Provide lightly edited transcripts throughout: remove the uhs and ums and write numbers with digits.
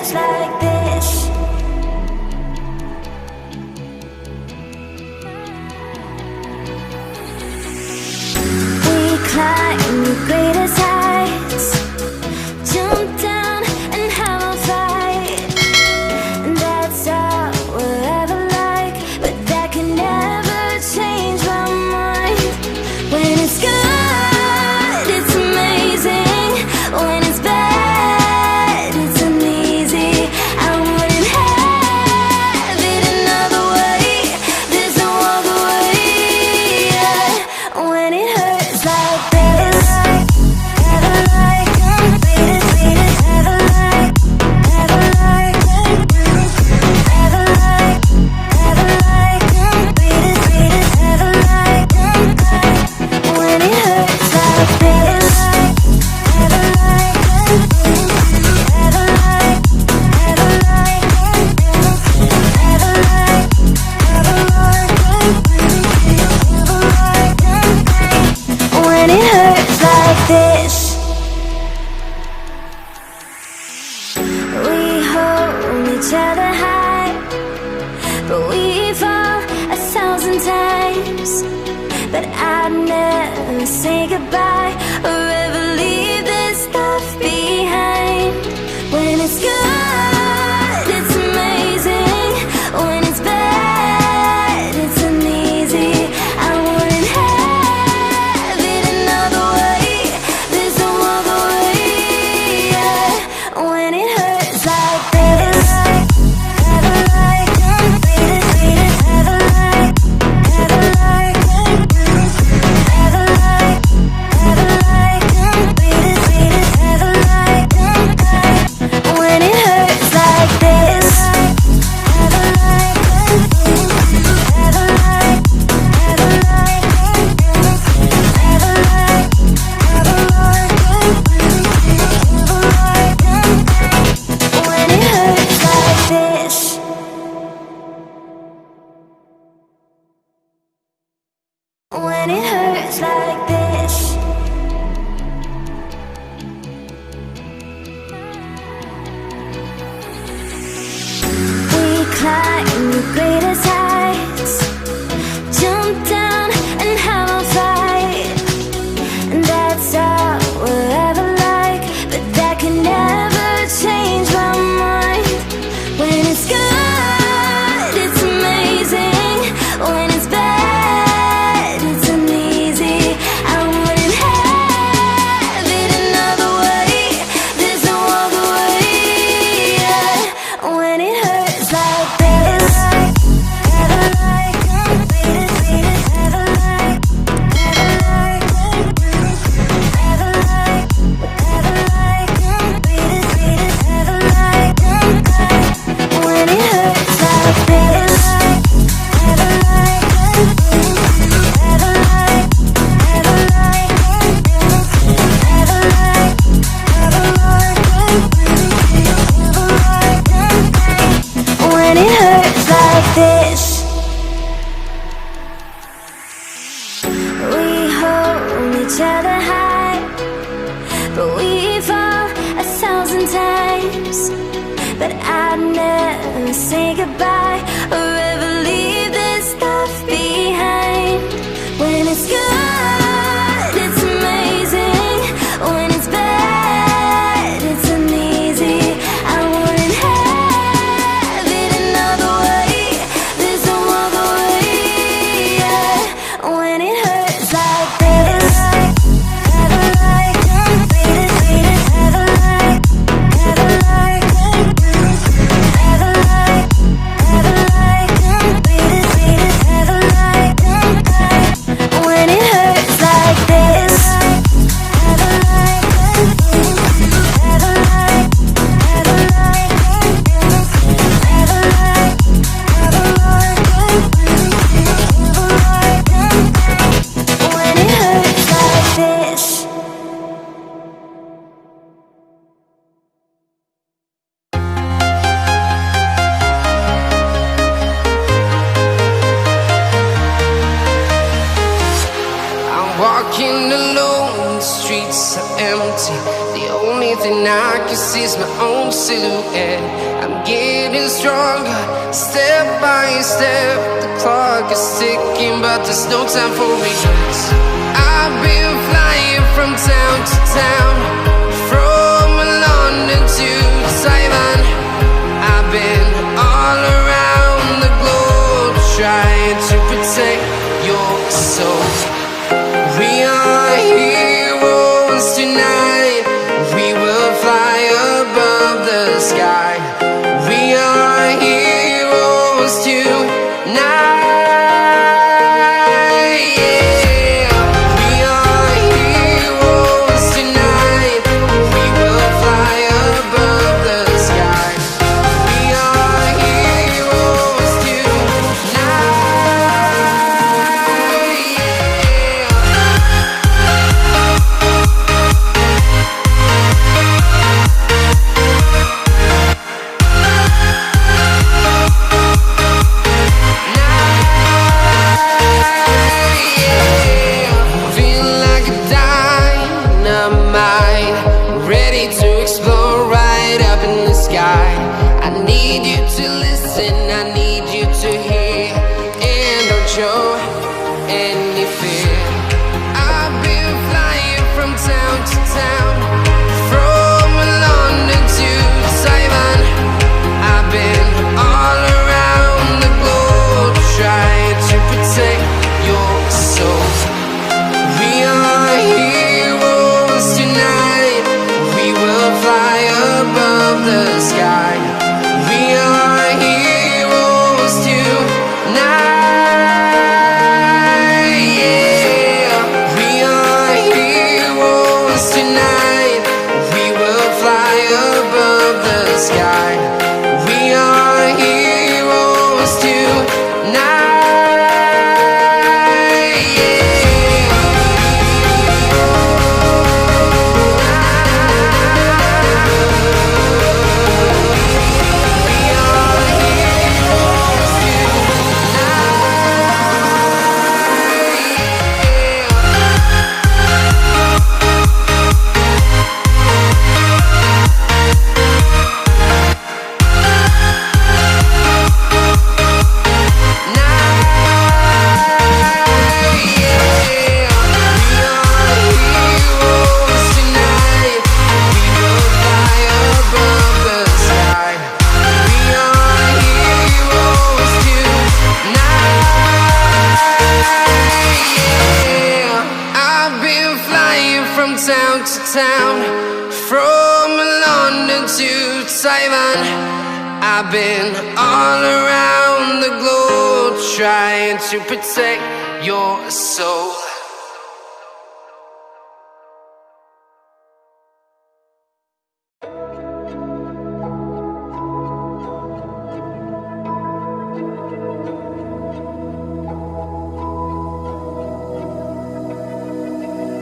hurts like this. We climb the greatest heights, jump down and have a fight, and that's all we'll ever like. But that can never change my mind. When it's good, it's amazing. When it's bad, it's uneasy. I wouldn't have it another way. There's no other way. When it hurts like this, ever like, beat it, ever like, ever like, ever like, beat it, ever like. When it hurts like this, ever like, ever like, ever like, ever like, ever like. When it hurts like this, we hold each other high, but we fall 1,000 times. But I'd never say goodbye or ever leave this stuff behind. When it's good, it's amazing. When it's bad, it's uneasy. I wouldn't have it another way. There's no other way. When it hurts like this, ever like, beat it, ever like, ever like, ever like, ever like, beat it, ever like. When it hurts like this, ever like, ever like, ever like, ever like, ever like. When it hurts like this. When it hurts like this. We climb the greatest heights, jump down and have a fight, and that's all we'll ever like. But that can never change my mind. When it's good, it's amazing. When it's bad, it's uneasy. I wouldn't have it another way. There's no other way. When it hurts like this, ever like, beat it, ever like, ever like, ever like, ever like, beat it, ever like. When it hurts like this, ever like, ever like, ever like, ever like, ever like. When it hurts like this, we hold each other high, but we fall 1,000 times. But I'd never say goodbye or ever leave this stuff behind. When it's good, it's amazing. When it's bad, it's uneasy. I wouldn't have it another way. There's no other way. When it hurts like this, ever like, beat it, ever like, ever like, ever like, ever Walking alone, the streets are empty. The only thing I can see is my own silhouette. I'm getting stronger, step by step. The clock is ticking, but there's no time for regrets. I've been flying from town to town, from London to Taiwan. I've been all around the globe, trying to protect your soul. We are heroes tonight. We will fly above the sky. We are heroes tonight. Yeah. We are heroes tonight. We will fly above the sky. We are heroes tonight. I need you to listen, I need you to hear, and don't show any fear. I've been flying from town to town, from London to Taiwan. I've been all around the globe, trying to protect your soul. We are heroes tonight. We will fly above the sky. We are heroes tonight. Yeah. We are heroes tonight. We will fly above the sky. We are heroes tonight. Town to town, from London to Taiwan. I've been all around the globe, trying to protect your soul.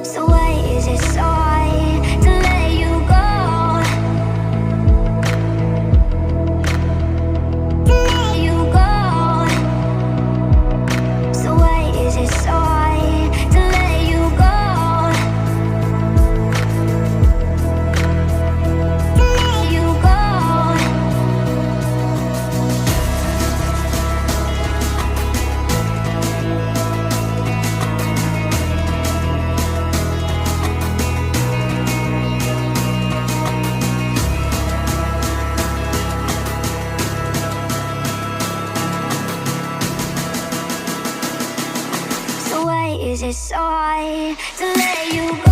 So why is it so hard to let you go? To let you go. So why is it so hard to let you go? To let you go. So why is it so hard to let you go?